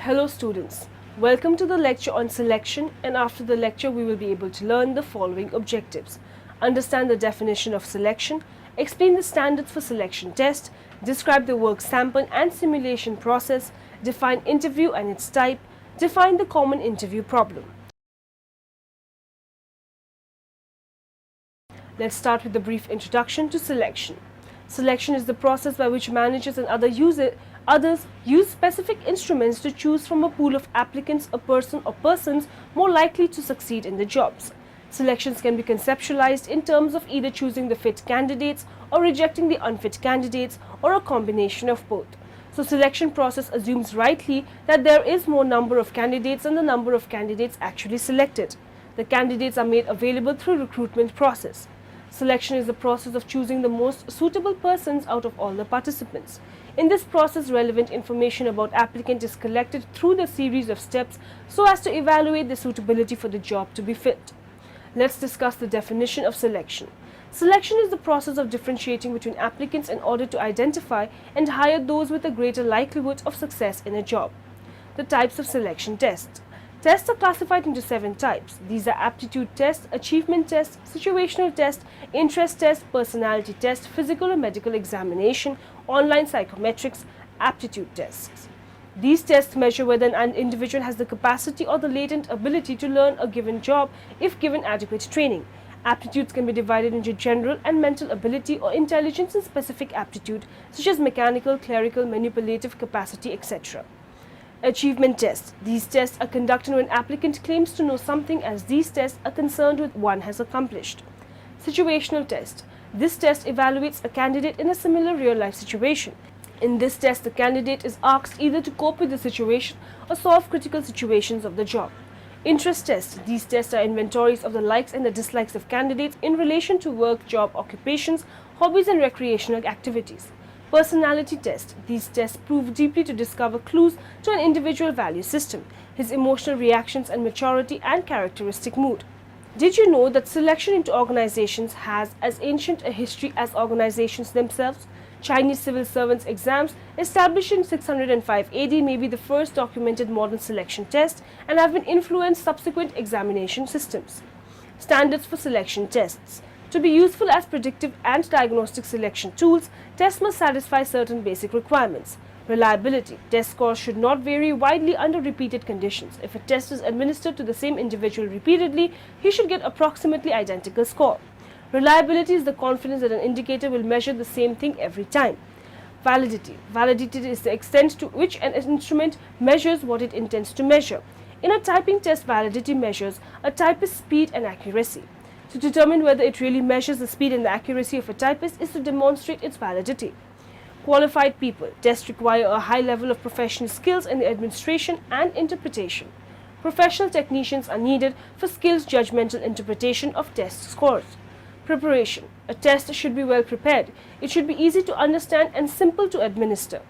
Hello students, welcome to the lecture on selection, and after the lecture we will be able to learn the following objectives. Understand the definition of selection, explain the standards for selection test, describe the work sample and simulation process, define interview and its type, define the common interview problem. Let's start with a brief introduction to selection. Selection is the process by which managers and others use specific instruments to choose from a pool of applicants a person or persons more likely to succeed in the jobs. Selections can be conceptualized in terms of either choosing the fit candidates or rejecting the unfit candidates, or a combination of both. So selection process assumes rightly that there is more number of candidates than the number of candidates actually selected. The candidates are made available through recruitment process. Selection is the process of choosing the most suitable persons out of all the participants. In this process, relevant information about applicant is collected through the series of steps so as to evaluate the suitability for the job to be filled. Let's discuss the definition of selection. Selection is the process of differentiating between applicants in order to identify and hire those with a greater likelihood of success in a job. The types of selection tests. Tests are classified into 7 types. These are aptitude test, achievement test, situational test, interest test, personality test, physical or medical examination, online psychometrics, aptitude tests. These tests measure whether an individual has the capacity or the latent ability to learn a given job if given adequate training. Aptitudes can be divided into general and mental ability or intelligence and specific aptitude, such as mechanical, clerical, manipulative capacity, etc. Achievement tests. These tests are conducted when applicant claims to know something, as these tests are concerned with what one has accomplished. Situational test. This test evaluates a candidate in a similar real-life situation. In this test, the candidate is asked either to cope with the situation or solve critical situations of the job. Interest tests. These tests are inventories of the likes and the dislikes of candidates in relation to work, job, occupations, hobbies and recreational activities. Personality test. These tests prove deeply to discover clues to an individual value system, his emotional reactions and maturity and characteristic mood. Did you know that selection into organizations has as ancient a history as organizations themselves? Chinese civil servants exams, established in 605 AD, may be the first documented modern selection test and have been influenced subsequent examination systems. Standards for selection tests. To be useful as predictive and diagnostic selection tools, tests must satisfy certain basic requirements. Reliability. Test scores should not vary widely under repeated conditions. If a test is administered to the same individual repeatedly, he should get approximately identical score. Reliability is the confidence that an indicator will measure the same thing every time. Validity. Validity is the extent to which an instrument measures what it intends to measure. In a typing test, validity measures a typist's speed and accuracy. To determine whether it really measures the speed and the accuracy of a typist is to demonstrate its validity. Qualified people. Tests require a high level of professional skills in the administration and interpretation. Professional technicians are needed for skills judgmental interpretation of test scores. Preparation. A test should be well prepared. It should be easy to understand and simple to administer.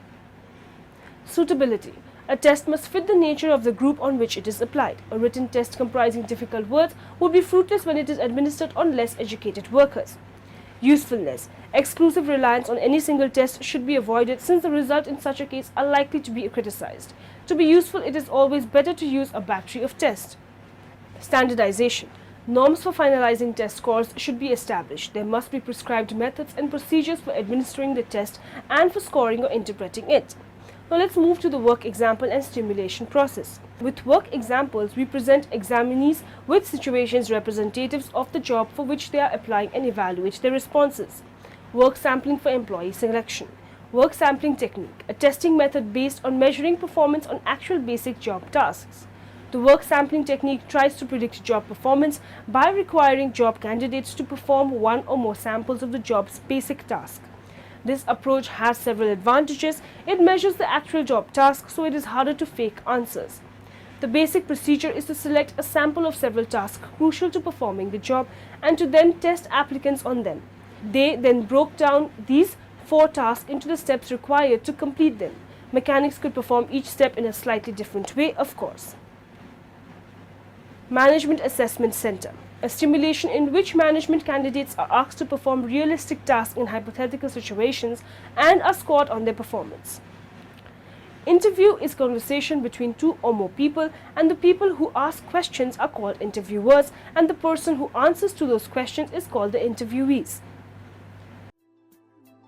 Suitability. A test must fit the nature of the group on which it is applied. A written test comprising difficult words would be fruitless when it is administered on less educated workers. Usefulness. Exclusive reliance on any single test should be avoided, since the results in such a case are likely to be criticized. To be useful, it is always better to use a battery of tests. Standardization. Norms for finalizing test scores should be established. There must be prescribed methods and procedures for administering the test and for scoring or interpreting it. Now let's move to the work example and stimulation process. With work examples, we present examinees with situations representatives of the job for which they are applying and evaluate their responses. Work sampling for employee selection. Work sampling technique, a testing method based on measuring performance on actual basic job tasks. The work sampling technique tries to predict job performance by requiring job candidates to perform one or more samples of the job's basic task. This approach has several advantages. It measures the actual job task, so it is harder to fake answers. The basic procedure is to select a sample of several tasks crucial to performing the job and to then test applicants on them. They then broke down these 4 tasks into the steps required to complete them. Mechanics could perform each step in a slightly different way, of course. Management Assessment Center. A stimulation in which management candidates are asked to perform realistic tasks in hypothetical situations and are scored on their performance. Interview is conversation between two or more people, and the people who ask questions are called interviewers, and the person who answers to those questions is called the interviewees.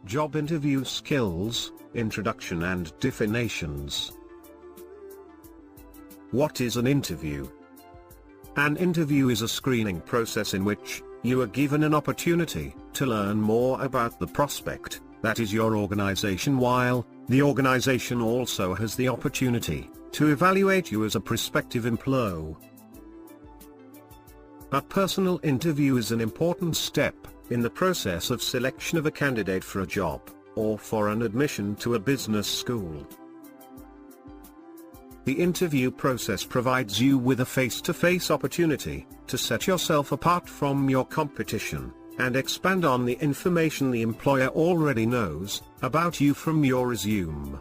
Job interview skills, introduction and definitions. What is an interview? An interview is a screening process in which you are given an opportunity to learn more about the prospect, that is your organization, while the organization also has the opportunity to evaluate you as a prospective employee. A personal interview is an important step in the process of selection of a candidate for a job, or for an admission to a business school. The interview process provides you with a face-to-face opportunity to set yourself apart from your competition, and expand on the information the employer already knows about you from your resume.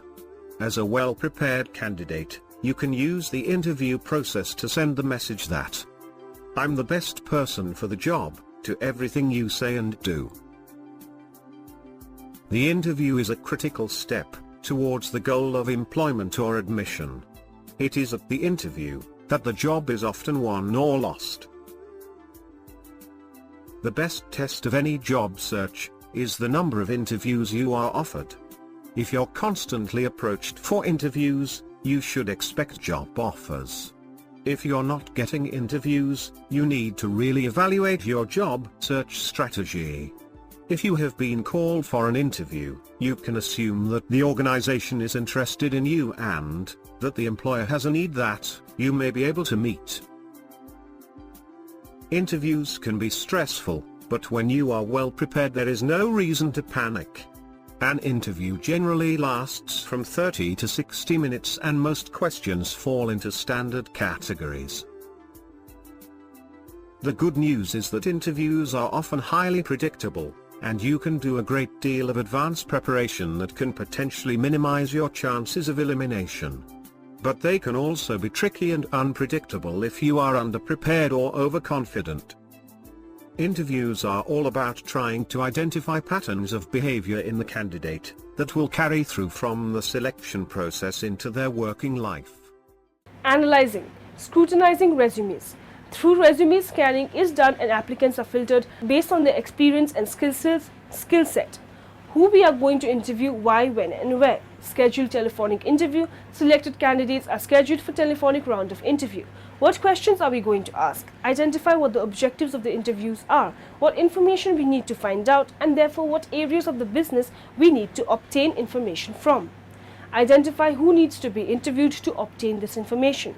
As a well-prepared candidate, you can use the interview process to send the message that I'm the best person for the job, to everything you say and do. The interview is a critical step towards the goal of employment or admission. It is at the interview that the job is often won or lost. The best test of any job search is the number of interviews you are offered. If you're constantly approached for interviews, you should expect job offers. If you're not getting interviews, you need to really evaluate your job search strategy. If you have been called for an interview, you can assume that the organization is interested in you and that the employer has a need that you may be able to meet. Interviews can be stressful, but when you are well prepared there is no reason to panic. An interview generally lasts from 30 to 60 minutes and most questions fall into standard categories. The good news is that interviews are often highly predictable, and you can do a great deal of advanced preparation that can potentially minimize your chances of elimination. But they can also be tricky and unpredictable if you are underprepared or overconfident. Interviews are all about trying to identify patterns of behavior in the candidate that will carry through from the selection process into their working life. Analyzing, scrutinizing resumes. Through resume scanning is done and applicants are filtered based on their experience and skill set. Who we are going to interview, why, when and where. Scheduled telephonic interview. Selected candidates are scheduled for telephonic round of interview. What questions are we going to ask? Identify what the objectives of the interviews are, what information we need to find out, and therefore what areas of the business we need to obtain information from. Identify who needs to be interviewed to obtain this information.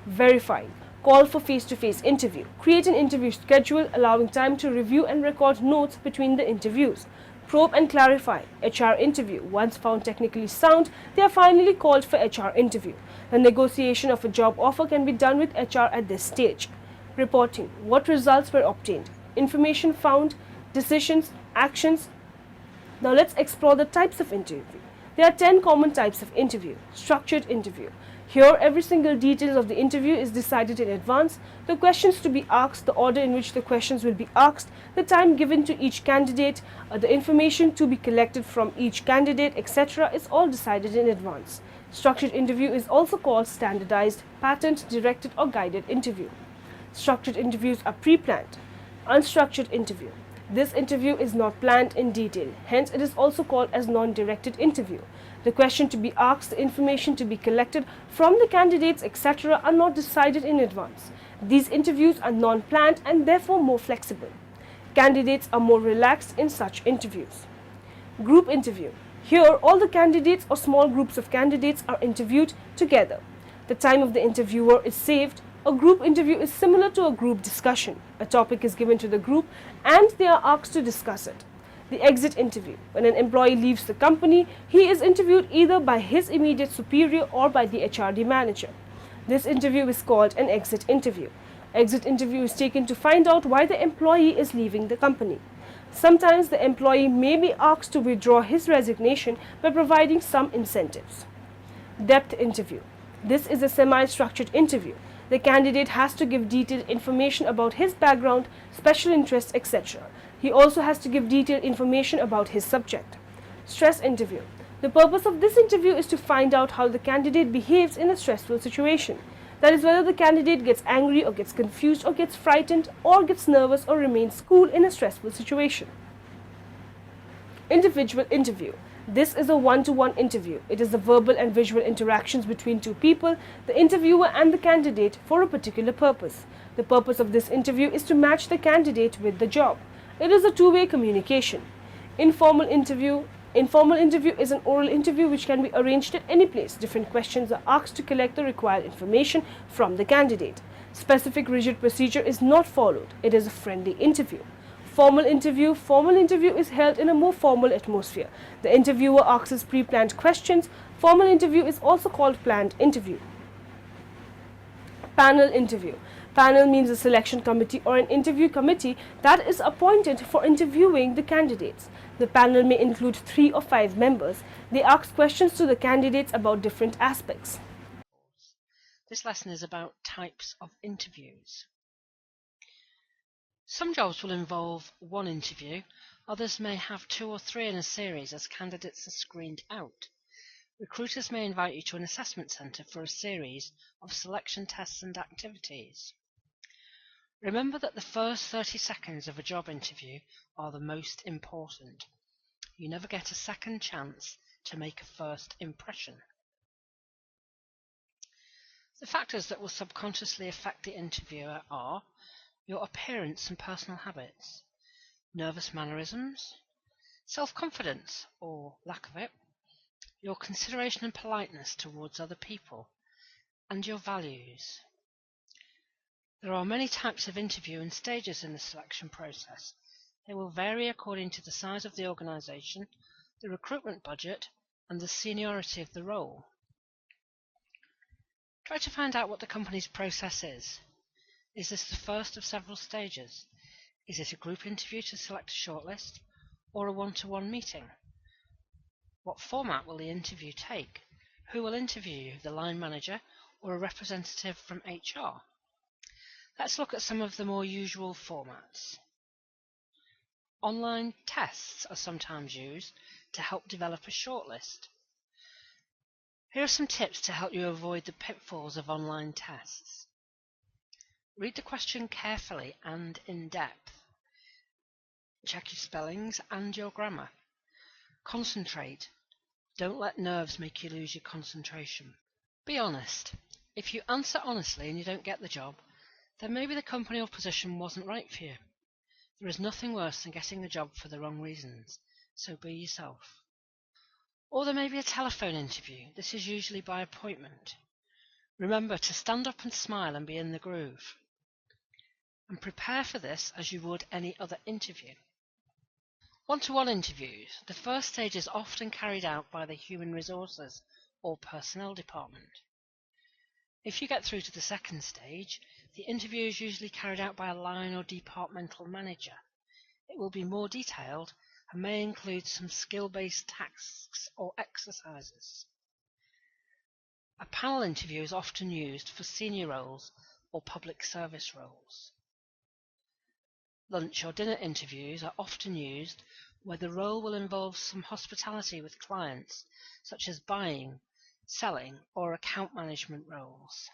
Verify. Call for face-to-face interview. Create an interview schedule allowing time to review and record notes between the interviews. Probe and clarify. HR interview. Once found technically sound, they are finally called for HR interview. The negotiation of a job offer can be done with HR at this stage. Reporting. What results were obtained? Information found, decisions, actions. Now let's explore the types of interview. There are 10 common types of interview. Structured interview. Here, every single detail of the interview is decided in advance. The questions to be asked, the order in which the questions will be asked, the time given to each candidate, the information to be collected from each candidate, etc. is all decided in advance. Structured interview is also called standardized, patterned, directed or guided interview. Structured interviews are pre-planned. Unstructured interview. This interview is not planned in detail, hence it is also called as non-directed interview. The question to be asked, the information to be collected from the candidates, etc. are not decided in advance. These interviews are non-planned and therefore more flexible. Candidates are more relaxed in such interviews. Group interview. Here, all the candidates or small groups of candidates are interviewed together. The time of the interviewer is saved. A group interview is similar to a group discussion. A topic is given to the group and they are asked to discuss it. The exit interview. When an employee leaves the company, he is interviewed either by his immediate superior or by the HRD manager. This interview is called an exit interview. Exit interview is taken to find out why the employee is leaving the company. Sometimes the employee may be asked to withdraw his resignation by providing some incentives. Depth interview. This is a semi-structured interview. The candidate has to give detailed information about his background, special interests, etc. He also has to give detailed information about his subject. Stress interview. The purpose of this interview is to find out how the candidate behaves in a stressful situation. That is, whether the candidate gets angry or gets confused or gets frightened or gets nervous or remains cool in a stressful situation. Individual interview. This is a one-to-one interview. It is the verbal and visual interactions between two people, the interviewer and the candidate, for a particular purpose. The purpose of this interview is to match the candidate with the job. It is a two-way communication. Informal interview. Informal interview is an oral interview which can be arranged at any place. Different questions are asked to collect the required information from the candidate. Specific rigid procedure is not followed. It is a friendly interview. Formal interview. Formal interview is held in a more formal atmosphere. The interviewer asks pre-planned questions. Formal interview is also called planned interview. Panel interview. Panel means a selection committee or an interview committee that is appointed for interviewing the candidates. The panel may include 3 or 5 members. They ask questions to the candidates about different aspects. This lesson is about types of interviews. Some jobs will involve one interview, others may have 2 or 3 in a series as candidates are screened out. Recruiters may invite you to an assessment centre for a series of selection tests and activities. Remember that the first 30 seconds of a job interview are the most important. You never get a second chance to make a first impression. The factors that will subconsciously affect the interviewer are your appearance and personal habits, nervous mannerisms, self-confidence or lack of it, your consideration and politeness towards other people, and your values. There are many types of interview and stages in the selection process. They will vary according to the size of the organisation, the recruitment budget, and the seniority of the role. Try to find out what the company's process is. Is this the first of several stages? Is it a group interview to select a shortlist, or a one-to-one meeting? What format will the interview take? Who will interview you, the line manager or a representative from HR? Let's look at some of the more usual formats. Online tests are sometimes used to help develop a shortlist. Here are some tips to help you avoid the pitfalls of online tests. Read the question carefully and in depth. Check your spellings and your grammar. Concentrate. Don't let nerves make you lose your concentration. Be honest. If you answer honestly and you don't get the job, then maybe the company or position wasn't right for you. There is nothing worse than getting a job for the wrong reasons, so be yourself. Or there may be a telephone interview. This is usually by appointment. Remember to stand up and smile and be in the groove. And prepare for this as you would any other interview. One-to-one interviews. The first stage is often carried out by the human resources or personnel department. If you get through to the second stage, the interview is usually carried out by a line or departmental manager. It will be more detailed and may include some skill-based tasks or exercises. A panel interview is often used for senior roles or public service roles. Lunch or dinner interviews are often used where the role will involve some hospitality with clients, such as buying, selling, or account management roles.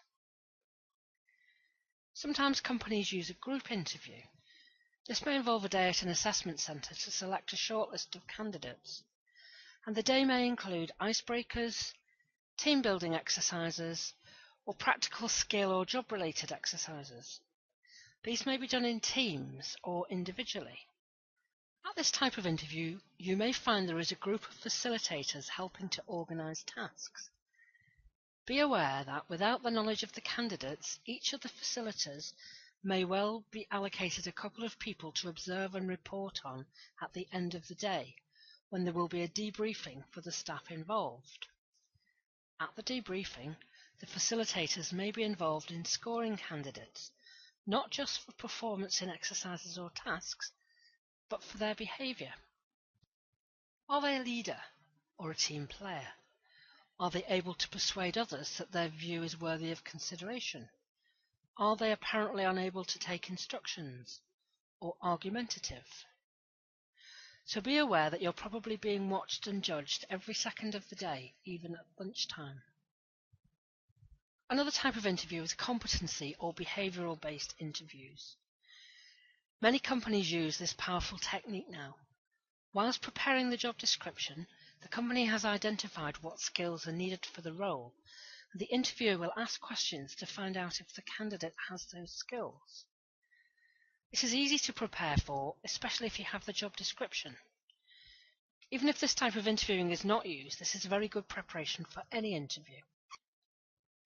Sometimes companies use a group interview. This may involve a day at an assessment centre to select a shortlist of candidates, and the day may include icebreakers, team building exercises, or practical skill or job-related exercises. These may be done in teams or individually. At this type of interview, you may find there is a group of facilitators helping to organise tasks. Be aware that without the knowledge of the candidates, each of the facilitators may well be allocated a couple of people to observe and report on at the end of the day, when there will be a debriefing for the staff involved. At the debriefing, the facilitators may be involved in scoring candidates, not just for performance in exercises or tasks, but for their behaviour. Are they a leader or a team player? Are they able to persuade others that their view is worthy of consideration? Are they apparently unable to take instructions or argumentative? So be aware that you're probably being watched and judged every second of the day, even at lunchtime. Another type of interview is competency or behavioural-based interviews. Many companies use this powerful technique now. Whilst preparing the job description, the company has identified what skills are needed for the role, and the interviewer will ask questions to find out if the candidate has those skills. This is easy to prepare for, especially if you have the job description. Even if this type of interviewing is not used, this is a very good preparation for any interview.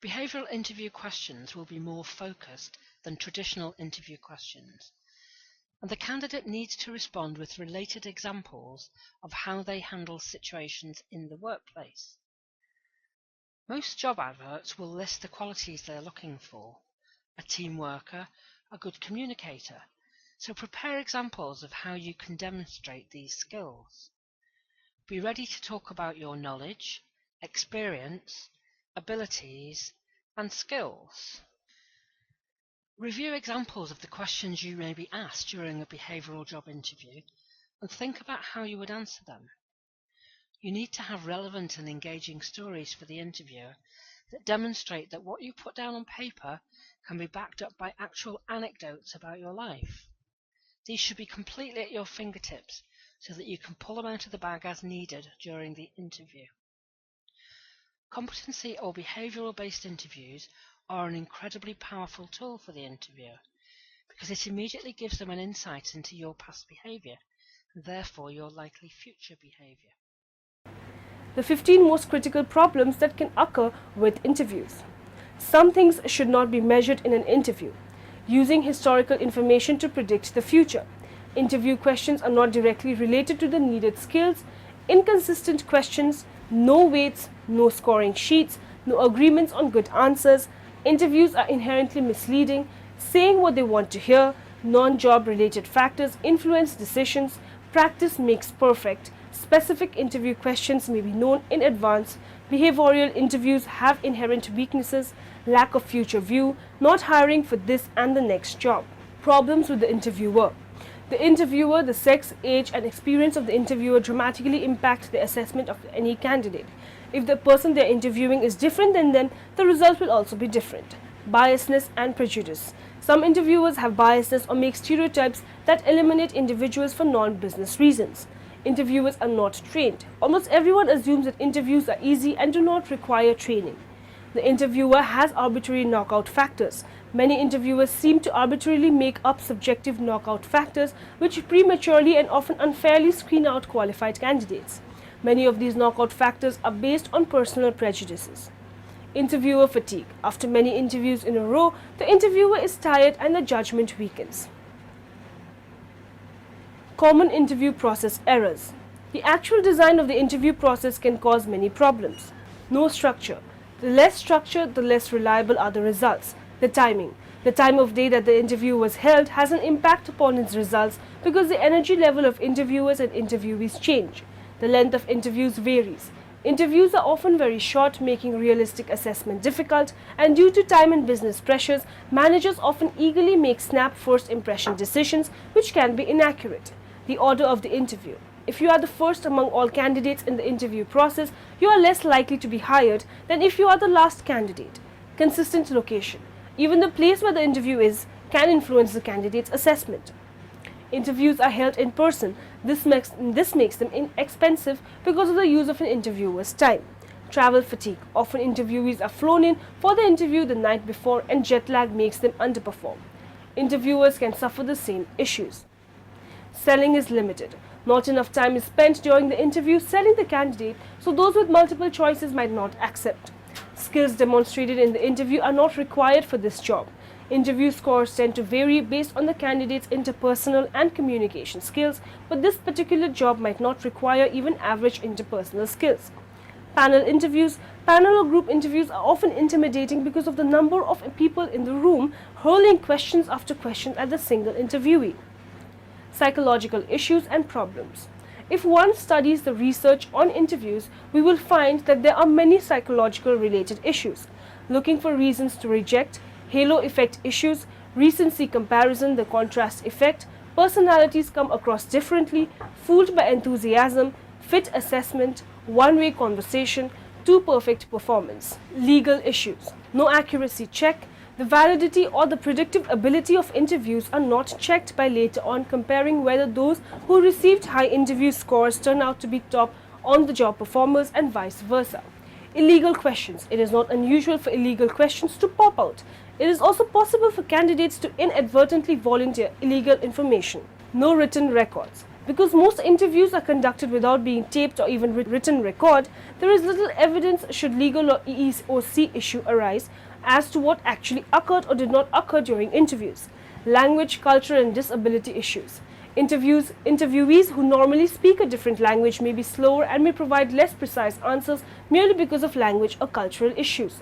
Behavioural interview questions will be more focused than traditional interview questions, and the candidate needs to respond with related examples of how they handle situations in the workplace. Most job adverts will list the qualities they're looking for: a team worker, a good communicator, so prepare examples of how you can demonstrate these skills. Be ready to talk about your knowledge, experience, abilities, and skills. Review examples of the questions you may be asked during a behavioural job interview and think about how you would answer them. You need to have relevant and engaging stories for the interviewer that demonstrate that what you put down on paper can be backed up by actual anecdotes about your life. These should be completely at your fingertips so that you can pull them out of the bag as needed during the interview. Competency or behavioural-based interviews are an incredibly powerful tool for the interviewer because it immediately gives them an insight into your past behaviour and therefore your likely future behaviour. The 15 most critical problems that can occur with interviews. Some things should not be measured in an interview. Using historical information to predict the future. Interview questions are not directly related to the needed skills. Inconsistent questions. No weights, no scoring sheets, no agreements on good answers. Interviews are inherently misleading. Saying what they want to hear. Non-job related factors influence decisions. Practice makes perfect. Specific interview questions may be known in advance. Behavioral interviews have inherent weaknesses. Lack of future view. Not hiring for this and the next job. Problems with the interviewer. The interviewer, the sex, age, and experience of the interviewer dramatically impact the assessment of any candidate. If the person they are interviewing is different than them, the result will also be different. Biasness and prejudice. Some interviewers have biasness or make stereotypes that eliminate individuals for non-business reasons. Interviewers are not trained. Almost everyone assumes that interviews are easy and do not require training. The interviewer has arbitrary knockout factors. Many interviewers seem to arbitrarily make up subjective knockout factors which prematurely and often unfairly screen out qualified candidates. Many of these knockout factors are based on personal prejudices. Interviewer fatigue. After many interviews in a row, the interviewer is tired and the judgment weakens. Common interview process errors. The actual design of the interview process can cause many problems. No structure. The less structure, the less reliable are the results. The timing. The time of day that the interview was held has an impact upon its results because the energy level of interviewers and interviewees change. The length of interviews varies. Interviews are often very short, making realistic assessment difficult, and due to time and business pressures, managers often eagerly make snap first impression decisions which can be inaccurate. The order of the interview. If you are the first among all candidates in the interview process, you are less likely to be hired than if you are the last candidate. Consistent location. Even the place where the interview is can influence the candidate's assessment. Interviews are held in person. This makes them inexpensive because of the use of an interviewer's time. Travel fatigue. Often interviewees are flown in for the interview the night before and jet lag makes them underperform. Interviewers can suffer the same issues. Selling is limited. Not enough time is spent during the interview selling the candidate, so those with multiple choices might not accept. Skills demonstrated in the interview are not required for this job. Interview scores tend to vary based on the candidate's interpersonal and communication skills, but this particular job might not require even average interpersonal skills. Panel interviews. Panel or group interviews are often intimidating because of the number of people in the room hurling questions after question at the single interviewee. Psychological issues and problems. If one studies the research on interviews, we will find that there are many psychological related issues. Looking for reasons to reject, halo effect issues, recency comparison, the contrast effect, Personalities come across differently, fooled by enthusiasm, fit assessment, one-way conversation, too perfect performance. Legal issues. No accuracy check. The validity or the predictive ability of interviews are not checked by later on comparing whether those who received high interview scores turn out to be top on the job performers and vice versa. Illegal questions. It is not unusual for illegal questions to pop out. It is also possible for candidates to inadvertently volunteer illegal information. No written records. Because most interviews are conducted without being taped or even written record, there is little evidence should legal or EEOC issue arise as to what actually occurred or did not occur during interviews. Language, culture and disability issues. Interviewees who normally speak a different language may be slower and may provide less precise answers merely because of language or cultural issues.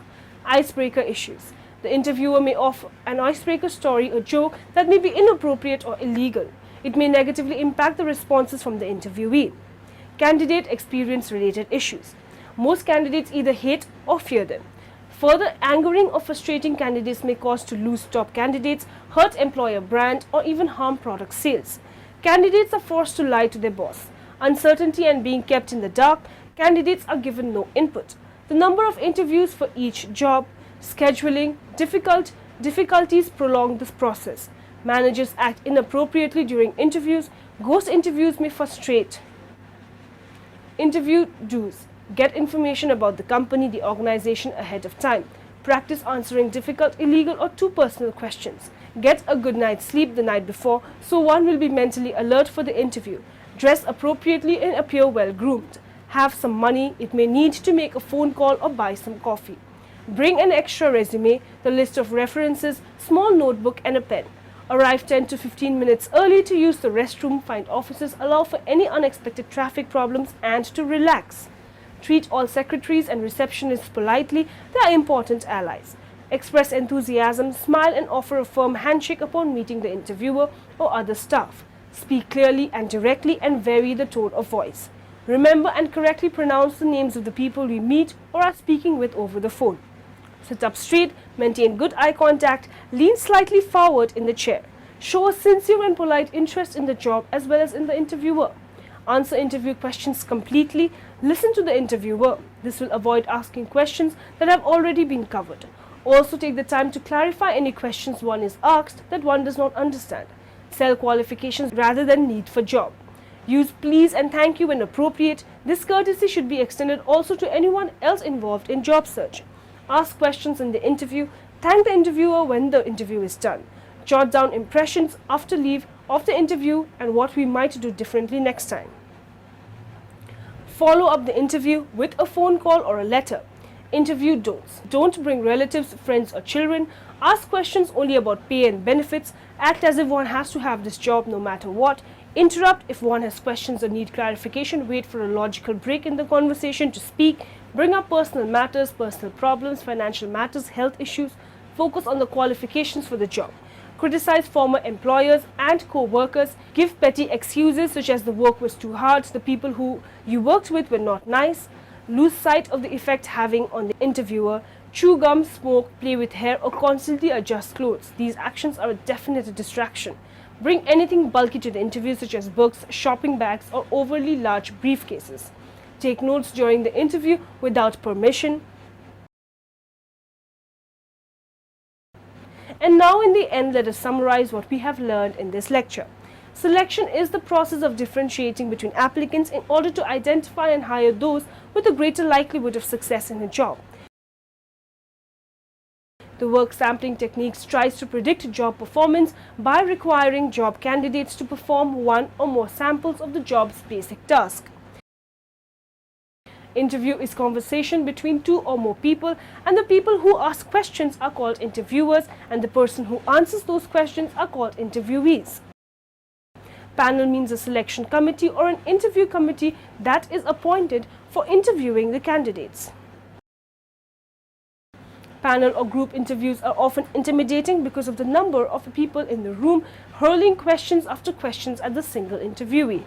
Icebreaker issues. The interviewer may offer an icebreaker story or joke that may be inappropriate or illegal. It may negatively impact the responses from the interviewee. Candidate experience related issues. Most candidates either hate or fear them. Further angering or frustrating candidates may cause to lose top candidates, hurt employer brand, or even harm product sales. Candidates are forced to lie to their boss. Uncertainty and being kept in the dark, candidates are given no input. The number of interviews for each job, scheduling, difficulties prolong this process. Managers act inappropriately during interviews. Ghost interviews may frustrate. Interview do's. Get information about the company, the organization ahead of time. Practice answering difficult, illegal or too personal questions. Get a good night's sleep the night before so one will be mentally alert for the interview. Dress appropriately and appear well groomed. Have some money. It may need to make a phone call or buy some coffee. Bring an extra resume, the list of references, small notebook and a pen. Arrive 10 to 15 minutes early to use the restroom, find offices, allow for any unexpected traffic problems and to relax. Treat all secretaries and receptionists politely, they are important allies. Express enthusiasm, smile and offer a firm handshake upon meeting the interviewer or other staff. Speak clearly and directly and vary the tone of voice. Remember and correctly pronounce the names of the people we meet or are speaking with over the phone. Sit up straight, maintain good eye contact, lean slightly forward in the chair. Show a sincere and polite interest in the job as well as in the interviewer. Answer interview questions completely. Listen to the interviewer. This will avoid asking questions that have already been covered. Also take the time to clarify any questions one is asked that one does not understand. Sell qualifications rather than need for job. Use please and thank you when appropriate. This courtesy should be extended also to anyone else involved in job search. Ask questions in the interview. Thank the interviewer when the interview is done. Jot down impressions after leave of the interview and what we might do differently next time. Follow up the interview with a phone call or a letter. Interview don'ts. Don't bring relatives, friends or children. Ask questions only about pay and benefits. Act as if one has to have this job no matter what. Interrupt if one has questions or need clarification. Wait for a logical break in the conversation to speak. Bring up personal matters, personal problems, financial matters, health issues. Focus on the qualifications for the job. Criticize former employers and co-workers. Give petty excuses such as the work was too hard, the people who you worked with were not nice. Lose sight of the effect having on the interviewer. Chew gum, smoke, play with hair or constantly adjust clothes. These actions are a definite distraction. Bring anything bulky to the interview such as books, shopping bags or overly large briefcases. Take notes during the interview without permission. And now in the end, let us summarize what we have learned in this lecture. Selection is the process of differentiating between applicants in order to identify and hire those with a greater likelihood of success in a job. The work sampling techniques tries to predict job performance by requiring job candidates to perform one or more samples of the job's basic task. Interview is conversation between two or more people, and the people who ask questions are called interviewers and the person who answers those questions are called interviewees. Panel means a selection committee or an interview committee that is appointed for interviewing the candidates. Panel or group interviews are often intimidating because of the number of people in the room hurling questions after questions at the single interviewee.